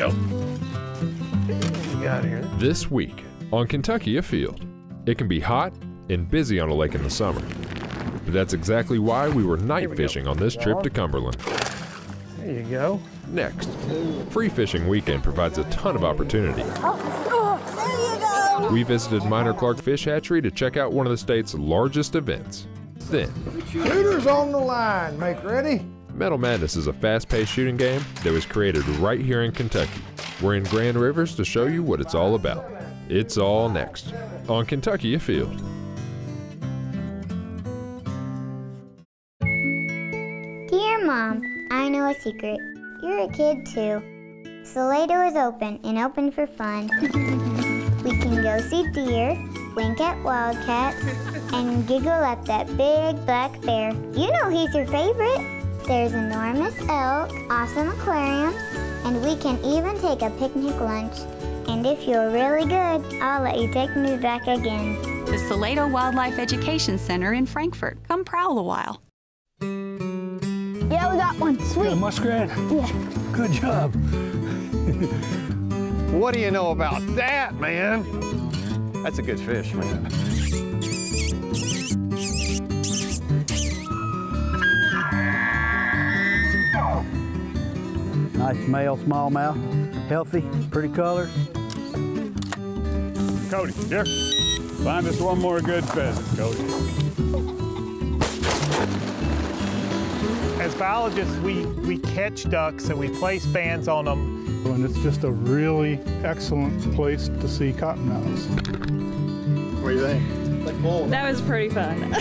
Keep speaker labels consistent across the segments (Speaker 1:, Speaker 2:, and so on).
Speaker 1: go. What we got here?
Speaker 2: This week on Kentucky Afield, it can be hot and busy on a lake in the summer. But that's exactly why we were night fishing on this trip to Cumberland.
Speaker 1: There you go.
Speaker 2: Next, Free Fishing Weekend provides a ton of opportunity.
Speaker 3: There you go.
Speaker 2: We visited Minor Clark Fish Hatchery to check out one of the state's largest events. Then,
Speaker 4: Shooters on the line, make ready.
Speaker 2: Metal Madness is a fast-paced shooting game that was created right here in Kentucky. We're in Grand Rivers to show you what it's all about. It's all next on Kentucky Afield.
Speaker 3: Dear Mom, I know a secret. You're a kid too. Salado is open and open for fun. We can go see deer, wink at wildcats, and giggle at that big black bear. You know he's your favorite. There's enormous elk, awesome aquariums, and we can even take a picnic lunch. And if you're really good, I'll let you take me back again.
Speaker 5: The Salado Wildlife Education Center in Frankfort. Come prowl a while.
Speaker 3: Yeah, we got one. Sweet.
Speaker 4: Got a muskrat?
Speaker 3: Yeah.
Speaker 4: Good job.
Speaker 1: What do you know about that, man? That's a good fish, man.
Speaker 4: Nice male smallmouth, healthy, pretty color.
Speaker 6: Cody, here. Find us one more good pheasant, Cody.
Speaker 7: As biologists, we catch ducks and we place bands on them.
Speaker 6: And it's just a really excellent place to see cottonmouths.
Speaker 1: What do you think?
Speaker 8: That was pretty fun.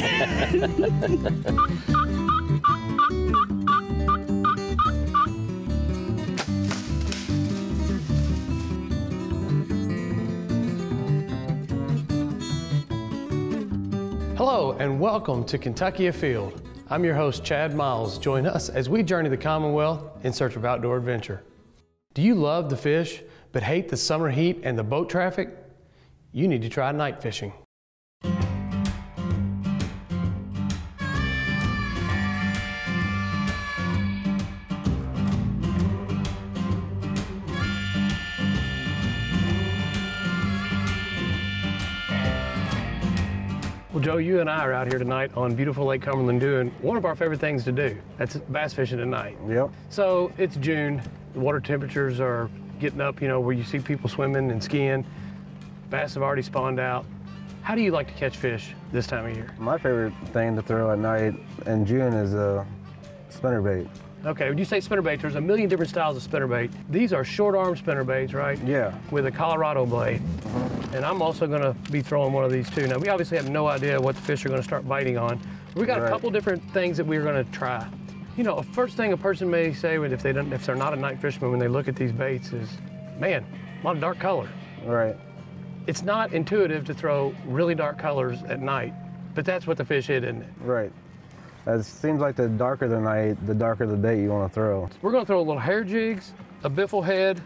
Speaker 1: Hello and welcome to Kentucky Afield. I'm your host, Chad Miles. Join us as we journey the Commonwealth in search of outdoor adventure. Do you love to fish but hate the summer heat and the boat traffic? You need to try night fishing. Well, Joe, you and I are out here tonight on beautiful Lake Cumberland doing one of our favorite things to do. That's bass fishing at night.
Speaker 4: Yep.
Speaker 1: So it's June, the water temperatures are getting up, you know, where you see people swimming and skiing. Bass have already spawned out. How do you like to catch fish this time of year?
Speaker 4: My favorite thing to throw at night in June is a spinnerbait.
Speaker 1: Okay, when you say spinnerbait, there's a million different styles of spinnerbait. These are short arm spinnerbaits, right?
Speaker 4: Yeah.
Speaker 1: With a Colorado blade. And I'm also gonna be throwing one of these too. Now, we obviously have no idea what the fish are gonna start biting on. We got a couple different things that we're gonna try. You know, first thing a person may say if they're not a night fisherman when they look at these baits is, man, a lot of dark color.
Speaker 4: Right.
Speaker 1: It's not intuitive to throw really dark colors at night, but that's what the fish hit, isn't it?
Speaker 4: Right. It seems like the darker the night, the darker the bait you want to throw.
Speaker 1: We're gonna throw a little hair jigs, a biffle head.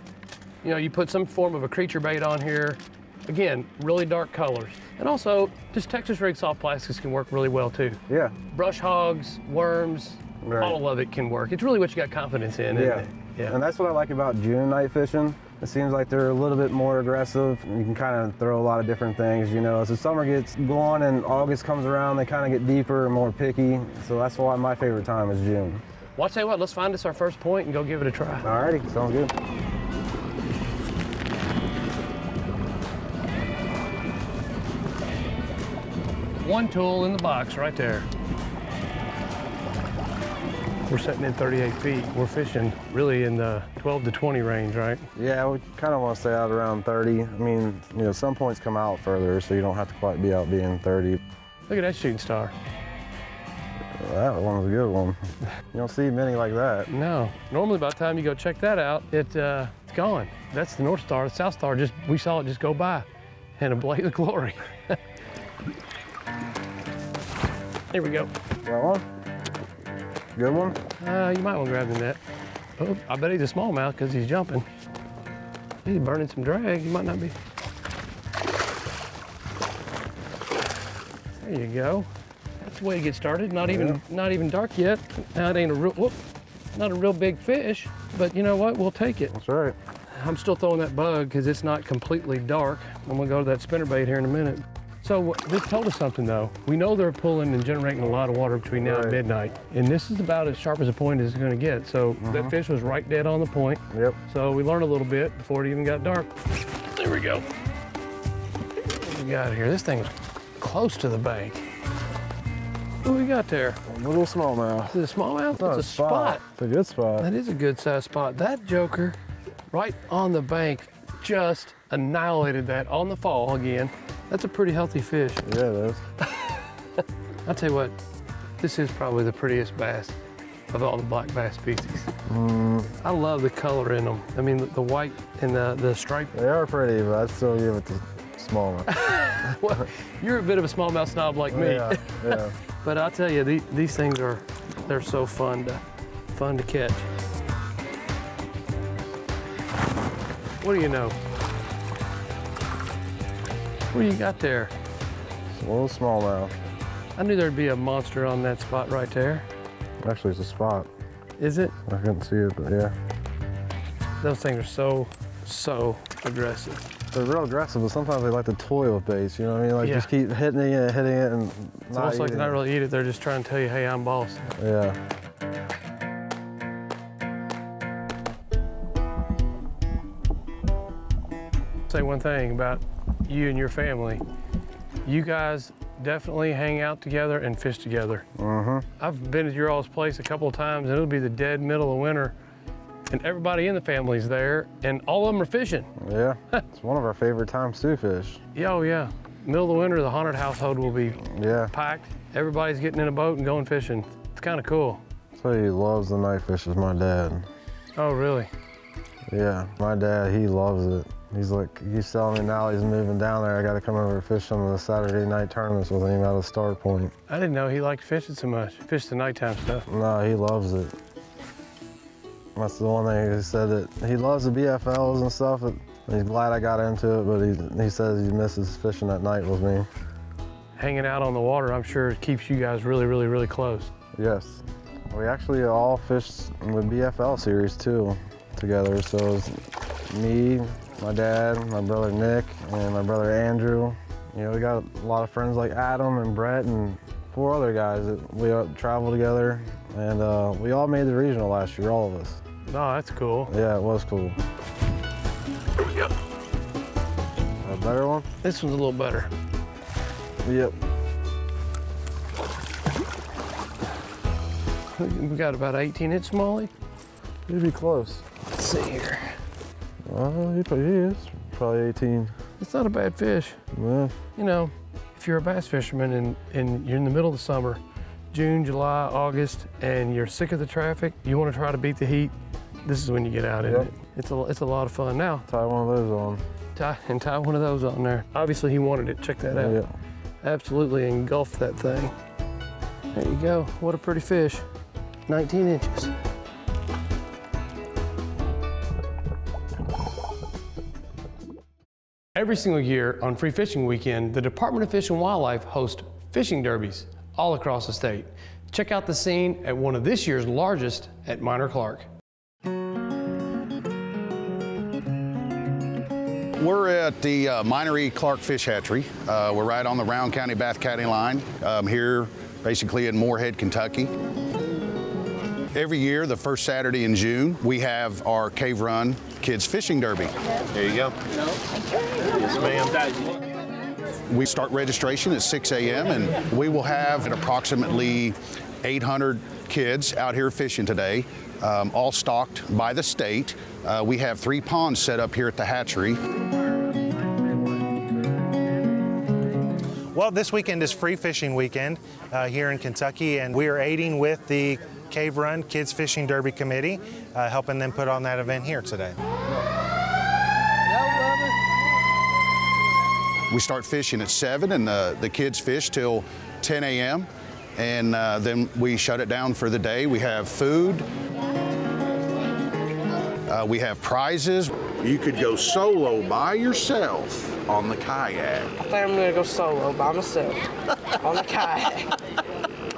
Speaker 1: You know, you put some form of a creature bait on here. Again, really dark colors. And also, just Texas rig soft plastics can work really well too.
Speaker 4: Yeah.
Speaker 1: Brush hogs, worms,
Speaker 4: Right.
Speaker 1: all of it can work. It's really what you got confidence in, isn't it? Yeah.
Speaker 4: And that's what I like about June night fishing. It seems like they're a little bit more aggressive. You can kind of throw a lot of different things, you know. As the summer gets going and August comes around, they kind of get deeper and more picky. So that's why my favorite time is June.
Speaker 1: Well, I'll tell you what, let's find us our first point and go give it a try.
Speaker 4: Alrighty, sounds good.
Speaker 1: One tool in the box right there. We're setting in 38 feet. We're fishing really in the 12 to 20 range, right?
Speaker 4: Yeah, we kind of want to stay out around 30. I mean, you know, some points come out further, so you don't have to quite be out being 30.
Speaker 1: Look at that shooting star.
Speaker 4: That one's a good one. You don't see many like that.
Speaker 1: No. Normally by the time you go check that out, it's gone. That's the North Star. The South Star, we saw it just go by in a blaze of glory. Here we go.
Speaker 4: Got one? Good one?
Speaker 1: You might want to grab the net. Oh, I bet he's a smallmouth because he's jumping. He's burning some drag. He might not be. There you go. That's the way to get started. Not even dark yet. Now it ain't a real, not a real big fish, but you know what? We'll take it.
Speaker 4: That's right.
Speaker 1: I'm still throwing that bug because it's not completely dark. I'm gonna go to that spinnerbait here in a minute. So this told us something though. We know they're pulling and generating a lot of water between now and midnight. And this is about as sharp as a point as it's gonna get. So that fish was right dead on the point.
Speaker 4: Yep.
Speaker 1: So we learned a little bit before it even got dark. There we go. What we got here? This thing's close to the bank. What we got there?
Speaker 4: A little smallmouth.
Speaker 1: Is it a smallmouth?
Speaker 4: It's
Speaker 1: a spot.
Speaker 4: It's a good spot.
Speaker 1: That is a good sized spot. That joker right on the bank just annihilated that on the fall again. That's a pretty healthy fish.
Speaker 4: Yeah, it is.
Speaker 1: I'll tell you what, this is probably the prettiest bass of all the black bass species. I love the color in them. I mean, the white and the stripe.
Speaker 4: They are pretty, but I'd still give it to smallmouth.
Speaker 1: Well, you're a bit of a smallmouth snob like me.
Speaker 4: Yeah.
Speaker 1: But I'll tell you, these things they're so fun to catch. What do you know? What do you got there?
Speaker 4: It's a little smallmouth.
Speaker 1: I knew there'd be a monster on that spot right there.
Speaker 4: Actually, it's a spot.
Speaker 1: Is it?
Speaker 4: I couldn't see it, but yeah.
Speaker 1: Those things are so aggressive.
Speaker 4: They're real aggressive, but sometimes they like to toy with baits, you know what I mean? Like just keep hitting it, and
Speaker 1: it's almost like they're not really eat it, they're just trying to tell you, hey, I'm boss.
Speaker 4: Yeah.
Speaker 1: Say one thing about you and your family. You guys definitely hang out together and fish together. I've been at your all's place a couple of times, and it'll be the dead middle of winter, and everybody in the family's there, and all of them are fishing.
Speaker 4: Yeah, it's one of our favorite times to fish.
Speaker 1: Yeah, oh yeah. Middle of the winter, the haunted household will be packed. Everybody's getting in a boat and going fishing. It's kind of cool.
Speaker 4: So he loves the night fish is my dad.
Speaker 1: Oh, really?
Speaker 4: Yeah, my dad, he loves it. He's telling me now he's moving down there. I got to come over and fish some of the Saturday night tournaments with him out of Star Point.
Speaker 1: I didn't know he liked fishing so much. Fish the nighttime stuff.
Speaker 4: No, he loves it. That's the one thing he said, that he loves the BFLs and stuff. He's glad I got into it, but he says he misses fishing at night with me. Hanging out on the water, I'm sure it keeps you guys really, really, really close. Yes. We actually all fished the BFL series too together. So it's me, my dad, my brother Nick, and my brother Andrew. You know, we got a lot of friends like Adam and Brett and 4 other guys that we travel together. And we all made the regional last year, all of us. Oh, that's cool. Yeah, it was cool. Here we go. A better one? This one's a little better. Yep. We got about 18-inch smallie. You'd be close. Let's see here. He is probably 18. It's not a bad fish. Yeah. You know, if you're a bass fisherman and you're in the middle of the summer, June, July, August, and you're sick of the traffic, you want to try to beat the heat, this is when you get out, isn't it? It's a lot of fun. Now, tie one of those on. Tie one of those on there. Obviously, he wanted it. Check that out. Yeah. Absolutely engulfed that thing. There you go. What a pretty fish. 19 inches. Every single year on Free Fishing Weekend, the Department of Fish and Wildlife hosts fishing derbies all across the state. Check out the scene at one of this year's largest at Minor Clark.
Speaker 8: We're at the Minor E. Clark Fish Hatchery. We're right on the Round County, Bath County line, here basically in Moorhead, Kentucky. Every year, the first Saturday in June, we have our Cave Run Kids Fishing Derby. There you go. Yes, ma'am. We start registration at 6 a.m. and we will have approximately 800 kids out here fishing today, all stocked by the state. We have 3 ponds set up here at the hatchery.
Speaker 7: Well, this weekend is Free Fishing Weekend here in Kentucky, and we are aiding with the Cave Run Kids Fishing Derby Committee, helping them put on that event here today.
Speaker 8: We start fishing at 7 and the kids fish till 10 a.m. and then we shut it down for the day. We have food. We have prizes.
Speaker 9: You could go solo by yourself on the kayak.
Speaker 10: I think I'm gonna go solo by myself on the kayak.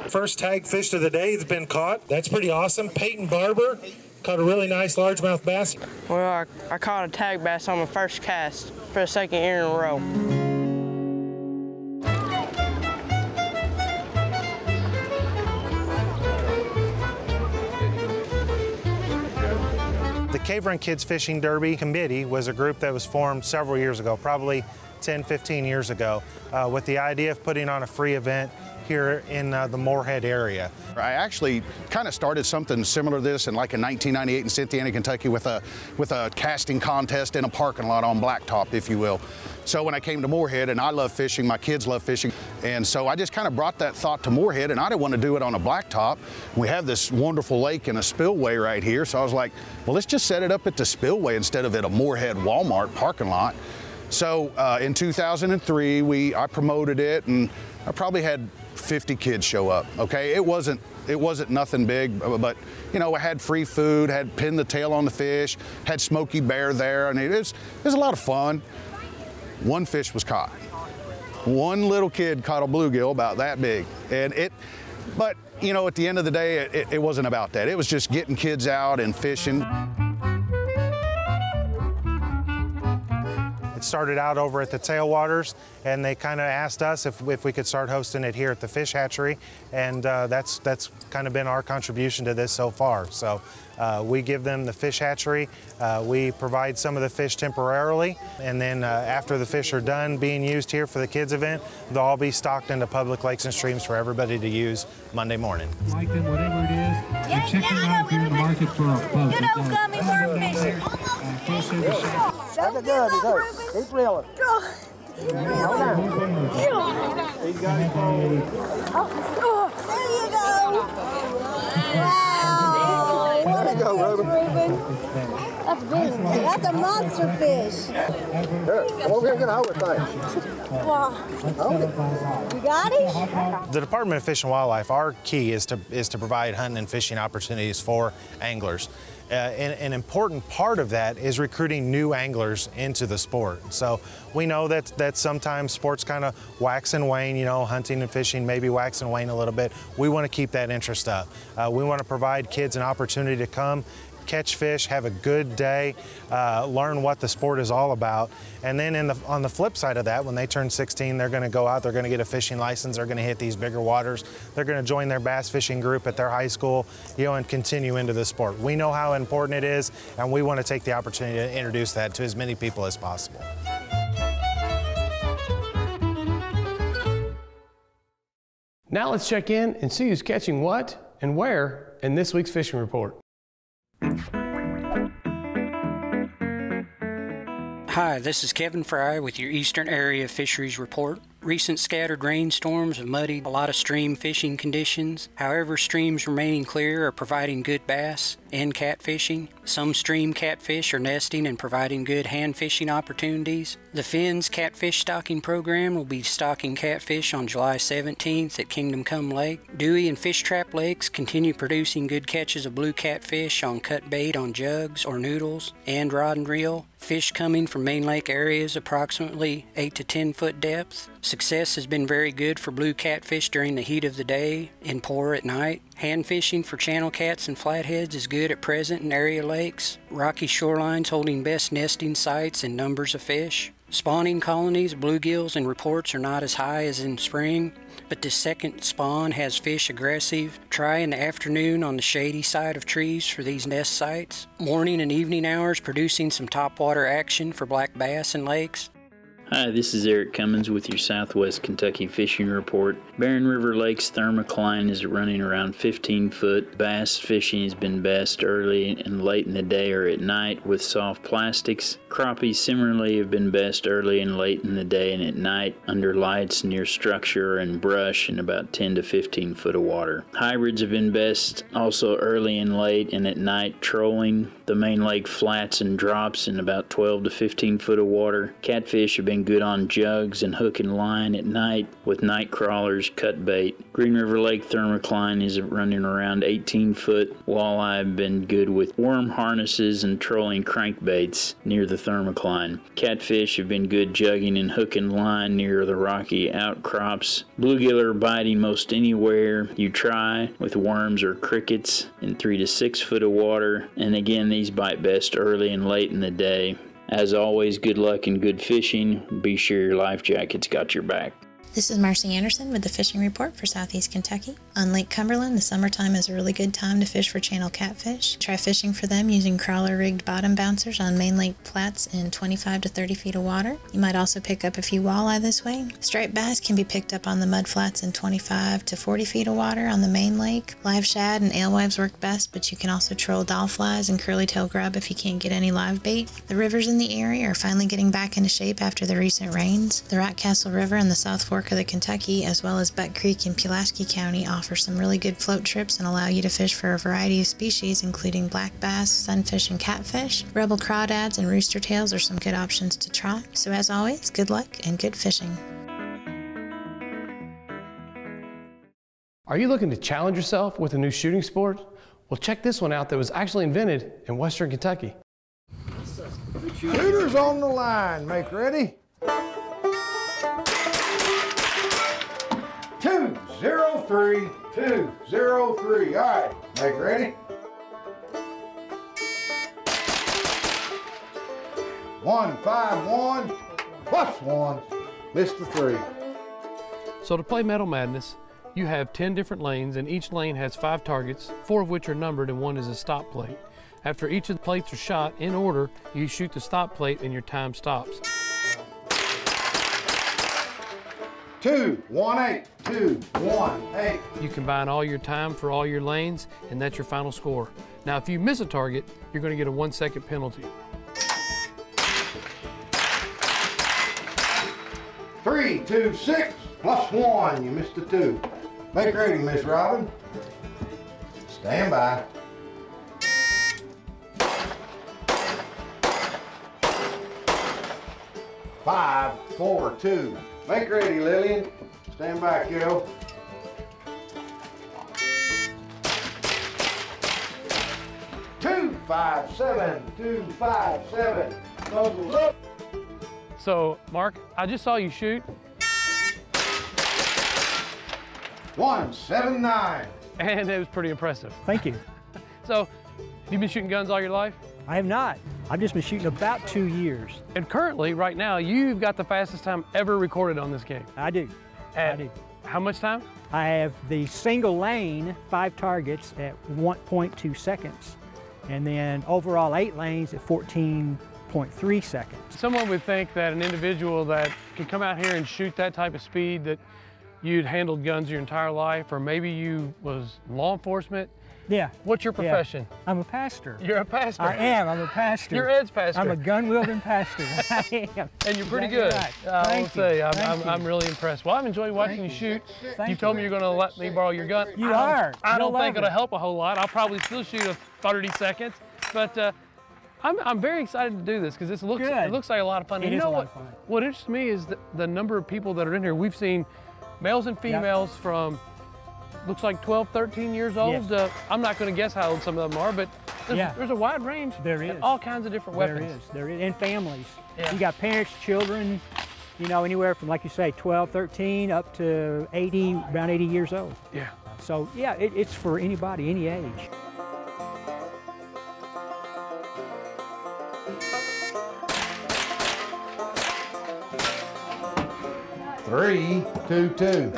Speaker 11: First tag fish of the day has been caught. That's pretty awesome. Peyton Barber
Speaker 7: Caught a really nice largemouth bass.
Speaker 10: Well, I caught a tag bass on my first cast for the second year in a row.
Speaker 7: The Cave Run Kids Fishing Derby Committee was a group that was formed several years ago, probably 10, 15 years ago, with the idea of putting on a free event here in the Moorhead area.
Speaker 8: I actually kind of started something similar to this in 1998 in Cynthiana, Kentucky with a casting contest in a parking lot on blacktop, if you will. So when I came to Moorhead, and I love fishing, my kids love fishing, and so I just kind of brought that thought to Moorhead, and I didn't want to do it on a blacktop. We have this wonderful lake and a spillway right here, so I was like, well, let's just set it up at the spillway instead of at a Moorhead Walmart parking lot. So in 2003, I promoted it, and I probably had 50 kids show up. Okay, it wasn't nothing big, but you know, I had free food, had pinned the tail on the fish, had Smokey Bear there, and it was a lot of fun. One fish was caught. One little kid caught a bluegill about that big, but you know, at the end of the day, it wasn't about that. It was just getting kids out and fishing.
Speaker 7: It started out over at the Tailwaters, and they kind of asked us if we could start hosting it here at the fish hatchery, and that's kind of been our contribution to this so far. So we give them the fish hatchery, we provide some of the fish temporarily, and then after the fish are done being used here for the kids event, they'll all be stocked into public lakes and streams for everybody to use Monday morning.
Speaker 11: Like them, whatever it is, and check them out if you're in the market for a boat.
Speaker 12: Good old gummy worm fishing.
Speaker 11: That's a good, keep reeling.
Speaker 12: There you go. Wow. What a fish, Reuben. That's big. That's a monster fish.
Speaker 11: Here, come over here and get a hold of thing.
Speaker 12: Wow. You got it?
Speaker 7: The Department of Fish and Wildlife, our key is to provide hunting and fishing opportunities for anglers. An important part of that is recruiting new anglers into the sport. So we know that sometimes sports kind of wax and wane, you know, hunting and fishing maybe wax and wane a little bit. We want to keep that interest up. We want to provide kids an opportunity to come, catch fish, have a good day, learn what the sport is all about. And then on the flip side of that, when they turn 16, they're going to go out, they're going to get a fishing license, they're going to hit these bigger waters, they're going to join their bass fishing group at their high school, you know, and continue into the sport. We know how important it is, and we want to take the opportunity to introduce that to as many people as possible.
Speaker 1: Now let's check in and see who's catching what and where in this week's fishing report.
Speaker 13: Hi, this is Kevin Fry with your Eastern Area Fisheries Report. Recent scattered rainstorms have muddied a lot of stream fishing conditions. However, streams remaining clear are providing good bass and catfishing. Some stream catfish are nesting and providing good hand fishing opportunities. The Finn's Catfish Stocking Program will be stocking catfish on July 17th at Kingdom Come Lake. Dewey and Fish Trap Lakes continue producing good catches of blue catfish on cut bait on jugs or noodles and rod and reel. Fish coming from main lake areas approximately 8 to 10 foot depth. Success has been very good for blue catfish during the heat of the day and poor at night. Hand fishing for channel cats and flatheads is good at present in area lakes. Rocky shorelines holding best nesting sites and numbers of fish. Spawning colonies of bluegills and reports are not as high as in spring, but this second spawn has fish aggressive. Try in the afternoon on the shady side of trees for these nest sites. Morning and evening hours producing some topwater action for black bass in lakes.
Speaker 14: Hi, this is Eric Cummins with your Southwest Kentucky Fishing Report. Barren River Lake's thermocline is running around 15 foot. Bass fishing has been best early and late in the day or at night with soft plastics. Crappies similarly have been best early and late in the day and at night under lights near structure and brush in about 10 to 15 foot of water. Hybrids have been best also early and late and at night trolling the main lake flats and drops in about 12 to 15 foot of water. Catfish have been been good on jugs and hook and line at night with night crawlers, cut bait. Green River Lake thermocline is running around 18-foot. Walleye have been good with worm harnesses and trolling crankbaits near the thermocline. Catfish have been good jugging and hook and line near the rocky outcrops. Bluegill are biting most anywhere you try with worms or crickets in 3 to 6 foot of water. And again, these bite best early and late in the day. As always, good luck and good fishing. Be sure your life jacket's got your back.
Speaker 15: This is Marcy Anderson with the Fishing Report for Southeast Kentucky. On Lake Cumberland, the summertime is a really good time to fish for channel catfish. Try fishing for them using crawler-rigged bottom bouncers on main lake flats in 25 to 30 feet of water. You might also pick up a few walleye this way. Striped bass can be picked up on the mud flats in 25 to 40 feet of water on the main lake. Live shad and alewives work best, but you can also troll dollflies and curly-tail grub if you can't get any live bait. The rivers in the area are finally getting back into shape after the recent rains. The Rockcastle River and the South Fork of the Kentucky, as well as Buck Creek in Pulaski County, offer some really good float trips and allow you to fish for a variety of species, including black bass, sunfish, and catfish. Rebel crawdads and rooster tails are some good options to try. So as always, good luck and good fishing.
Speaker 1: Are you looking to challenge yourself with a new shooting sport? Well, check this one out that was actually invented in Western Kentucky.
Speaker 9: Shooters on the line. Make ready. 203, 203. All right, make ready. 151 plus 1. Missed the 3.
Speaker 1: So to play Metal Madness, you have 10 different lanes, and each lane has 5 targets, 4 of which are numbered and 1 is a stop plate. After each of the plates are shot in order, you shoot the stop plate and your time stops.
Speaker 9: 218, 218.
Speaker 1: You combine all your time for all your lanes, and that's your final score. Now, if you miss a target, you're going to get a 1-second penalty.
Speaker 9: 326 plus 1. You missed the 2. Make ready, Miss Robin. Stand by. 5, 4, 2. Make ready, Lillian. Stand by, kiddo. 257, 257. Muzzles up.
Speaker 1: So, Mark, I just saw you shoot.
Speaker 9: 179.
Speaker 1: And it was pretty impressive.
Speaker 16: Thank you.
Speaker 1: So, you've been shooting guns all your life?
Speaker 16: I have not. I've just been shooting about 2 years.
Speaker 1: And currently, right now, you've got the fastest time ever recorded on this game.
Speaker 16: I do. I do.
Speaker 1: How much time?
Speaker 16: I have the single lane, 5 targets at 1.2 seconds. And then overall 8 lanes at 14.3 seconds.
Speaker 1: Someone would think that an individual that could come out here and shoot that type of speed, that you'd handled guns your entire life, or maybe you was law enforcement.
Speaker 16: Yeah.
Speaker 1: What's your profession?
Speaker 16: Yeah. I'm a pastor.
Speaker 1: You're a pastor?
Speaker 16: I am. I'm a pastor.
Speaker 1: You're Ed's pastor.
Speaker 16: I'm a gun-wielding pastor. I am.
Speaker 1: And you're pretty
Speaker 16: Exactly
Speaker 1: good.
Speaker 16: right.
Speaker 1: I will say,
Speaker 16: Thank you.
Speaker 1: I'm really impressed. Well, I've enjoyed watching you shoot.
Speaker 16: Thank
Speaker 1: You told me you're going to let me borrow your gun.
Speaker 16: You are.
Speaker 1: I don't
Speaker 16: You'll
Speaker 1: think
Speaker 16: love
Speaker 1: it'll
Speaker 16: it.
Speaker 1: help a whole lot. I'll probably still shoot a 30 seconds. But I'm very excited to do this because it looks like a lot of fun.
Speaker 16: It
Speaker 1: And you
Speaker 16: is
Speaker 1: know
Speaker 16: a lot
Speaker 1: what?
Speaker 16: of fun.
Speaker 1: What interests me is the number of people that are in here. We've seen males and females from looks like 12, 13 years old.
Speaker 16: Yes.
Speaker 1: I'm not going to guess how old some of them are, but there's a wide range.
Speaker 16: There is.
Speaker 1: And all kinds of different weapons.
Speaker 16: There is. And families.
Speaker 1: Yeah.
Speaker 16: You got parents, children, you know, anywhere from, like you say, 12, 13 up to 80, around 80 years old.
Speaker 1: Yeah.
Speaker 16: So, yeah, it's for anybody, any age.
Speaker 9: Three, 2, 2.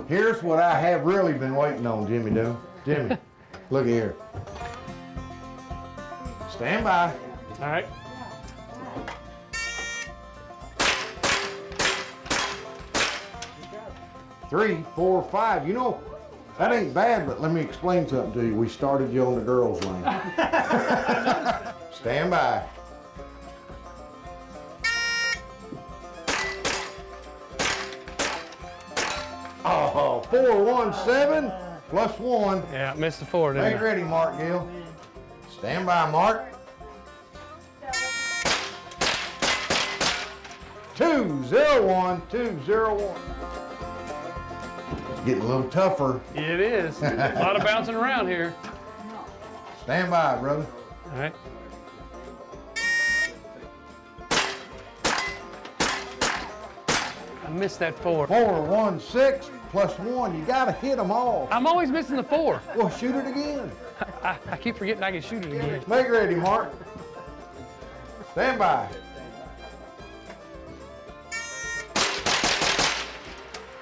Speaker 9: Here's what I have really been waiting on, Jimmy Doom. Jimmy, look here. Stand by.
Speaker 1: All right.
Speaker 9: Three, 4, 5. You know, that ain't bad, but let me explain something to you. We started you on the girls' lane. Stand by. Oh, 417 plus 1.
Speaker 1: Yeah, missed the 4, didn't
Speaker 9: Make
Speaker 1: I?
Speaker 9: ready, Mark Gill. Stand by, Mark. 201, 201. Getting a little tougher.
Speaker 1: It is. A lot of bouncing around here.
Speaker 9: Stand by, brother.
Speaker 1: All right. I missed that 4.
Speaker 9: 416 plus 1. You got to hit them all.
Speaker 1: I'm always missing the 4.
Speaker 9: Well, shoot it again.
Speaker 1: I keep forgetting I can shoot it again.
Speaker 9: Make ready, Mark. Stand by.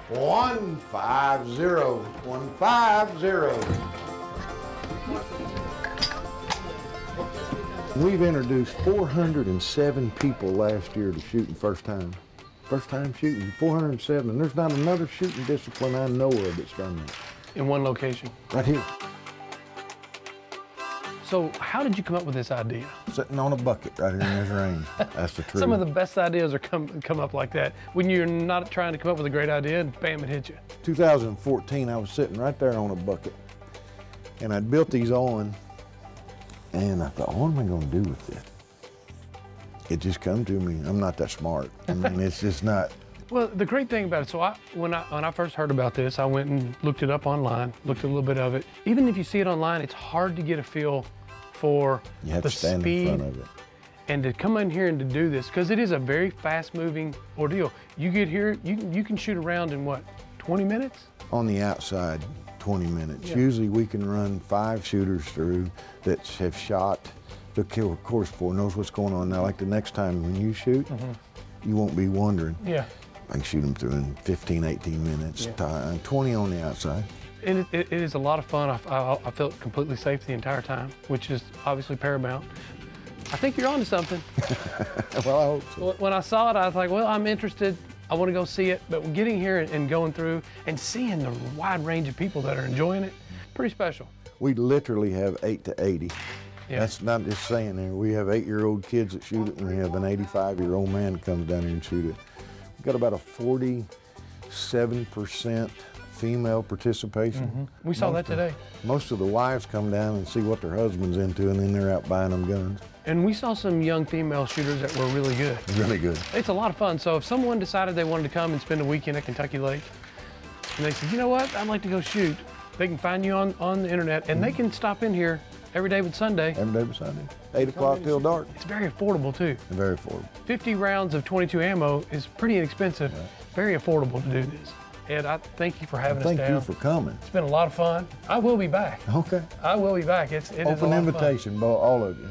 Speaker 9: One 150. 150. We've introduced 407 people last year to shooting first time. First time shooting, 407. And there's not another shooting discipline I know of that's done that.
Speaker 1: In one location?
Speaker 9: Right here.
Speaker 1: So how did you come up with this idea?
Speaker 9: Sitting on a bucket right here in this rain. That's the truth.
Speaker 1: Some of the best ideas are come up like that. When you're not trying to come up with a great idea and bam, it hits you.
Speaker 9: 2014, I was sitting right there on a bucket. And I'd built these on. And I thought, what am I going to do with this? It just come to me. I'm not that smart. I mean, it's just not.
Speaker 1: Well, the great thing about it, so when I first heard about this, I went and looked it up online, looked at a little bit of it. Even if you see it online, it's hard to get a feel for
Speaker 9: you have
Speaker 1: the
Speaker 9: to stand
Speaker 1: speed
Speaker 9: in front of it.
Speaker 1: And to come in here and to do this, because it is a very fast-moving ordeal. You get here, you can shoot around in what, 20 minutes?
Speaker 9: On the outside, 20 minutes.
Speaker 1: Yeah.
Speaker 9: Usually we can run 5 shooters through that have shot the course for, knows what's going on. Now, like the next time when you shoot, you won't be wondering.
Speaker 1: Yeah.
Speaker 9: I can shoot them through in 15, 18 minutes.
Speaker 1: Yeah.
Speaker 9: 20 on the outside.
Speaker 1: It is a lot of fun. I felt completely safe the entire time, which is obviously paramount. I think you're onto something.
Speaker 9: Well, I hope so.
Speaker 1: When I saw it, I was like, well, I'm interested. I want to go see it. But getting here and going through and seeing the wide range of people that are enjoying it, pretty special.
Speaker 9: We literally have 8 to 80.
Speaker 1: Yeah.
Speaker 9: That's not just saying there. We have 8-year-old kids that shoot it, and we have an 85-year-old man that comes down here and shoot it. We've got about a 47% female participation.
Speaker 1: We saw that today.
Speaker 9: Most of the wives come down and see what their husband's into, and then they're out buying them guns.
Speaker 1: And we saw some young female shooters that were really good.
Speaker 9: Really good.
Speaker 1: It's a lot of fun. So if someone decided they wanted to come and spend a weekend at Kentucky Lake, and they said, you know what, I'd like to go shoot, they can find you on the internet, and they can stop in here every day but Sunday.
Speaker 9: Every day but Sunday. 8 o'clock till dark.
Speaker 1: It's very affordable too.
Speaker 9: Very affordable.
Speaker 1: 50 rounds of .22 ammo is pretty inexpensive. Yeah. Very affordable to do this. Ed, I thank you for having us down.
Speaker 9: Thank you for coming.
Speaker 1: It's been a lot of fun. I will be back.
Speaker 9: Okay.
Speaker 1: I will be back. It is a lot
Speaker 9: Open invitation,
Speaker 1: of fun.
Speaker 9: All of you.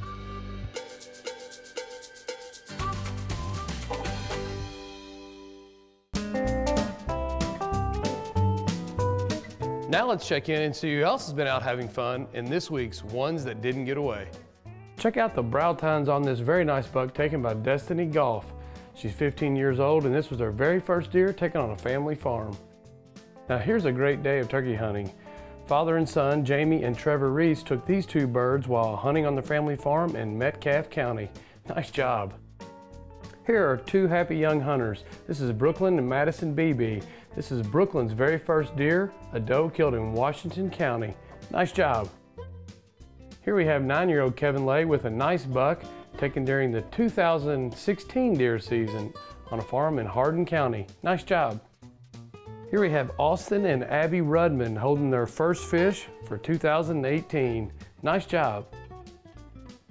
Speaker 1: Now let's check in and see who else has been out having fun in this week's Ones That Didn't Get Away. Check out the brow tines on this very nice buck taken by Destiny Golf. She's 15 years old, and this was her very first deer taken on a family farm. Now here's a great day of turkey hunting. Father and son, Jamie and Trevor Reese, took these 2 birds while hunting on the family farm in Metcalfe County. Nice job. Here are 2 happy young hunters. This is Brooklyn and Madison BB. This is Brooklyn's very first deer, a doe killed in Washington County. Nice job. Here we have 9-year-old Kevin Lay with a nice buck taken during the 2016 deer season on a farm in Hardin County. Nice job. Here we have Austin and Abby Rudman holding their first fish for 2018. Nice job.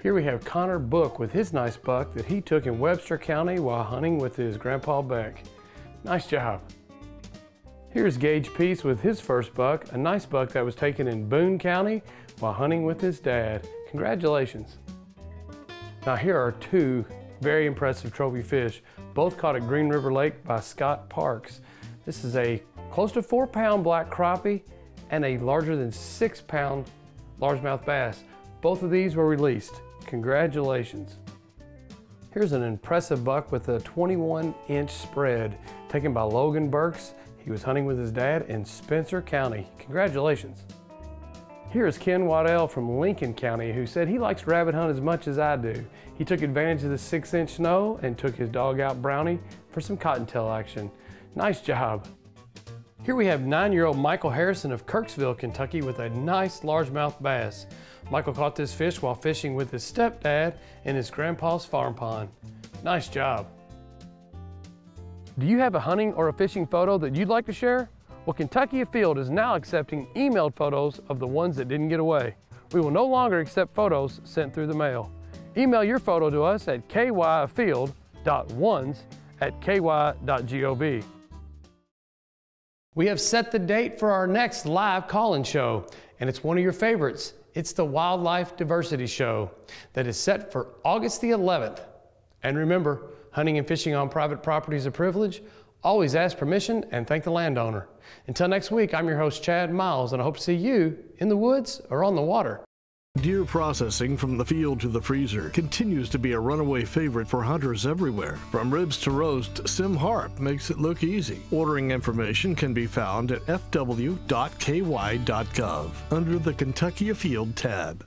Speaker 1: Here we have Connor Book with his nice buck that he took in Webster County while hunting with his Grandpa Beck. Nice job. Here's Gage Peace with his first buck, a nice buck that was taken in Boone County while hunting with his dad. Congratulations. Now here are 2 very impressive trophy fish, both caught at Green River Lake by Scott Parks. This is a close to 4-pound black crappie and a larger than 6-pound largemouth bass. Both of these were released. Congratulations. Here's an impressive buck with a 21-inch spread taken by Logan Burks. He was hunting with his dad in Spencer County. Congratulations. Here is Ken Waddell from Lincoln County, who said he likes rabbit hunt as much as I do. He took advantage of the 6-inch snow and took his dog out Brownie for some cottontail action. Nice job. Here we have 9-year-old Michael Harrison of Kirksville, Kentucky with a nice largemouth bass. Michael caught this fish while fishing with his stepdad in his grandpa's farm pond. Nice job. Do you have a hunting or a fishing photo that you'd like to share? Well, Kentucky Afield is now accepting emailed photos of the ones that didn't get away. We will no longer accept photos sent through the mail. Email your photo to us at kyafield.ones@ky.gov. We have set the date for our next live call-in show, and it's one of your favorites. It's the Wildlife Diversity Show that is set for August the 11th. And remember, hunting and fishing on private property is a privilege. Always ask permission and thank the landowner. Until next week, I'm your host, Chad Miles, and I hope to see you in the woods or on the water.
Speaker 17: Deer processing from the field to the freezer continues to be a runaway favorite for hunters everywhere. From ribs to roast, Sim Harp makes it look easy. Ordering information can be found at fw.ky.gov under the Kentucky Afield tab.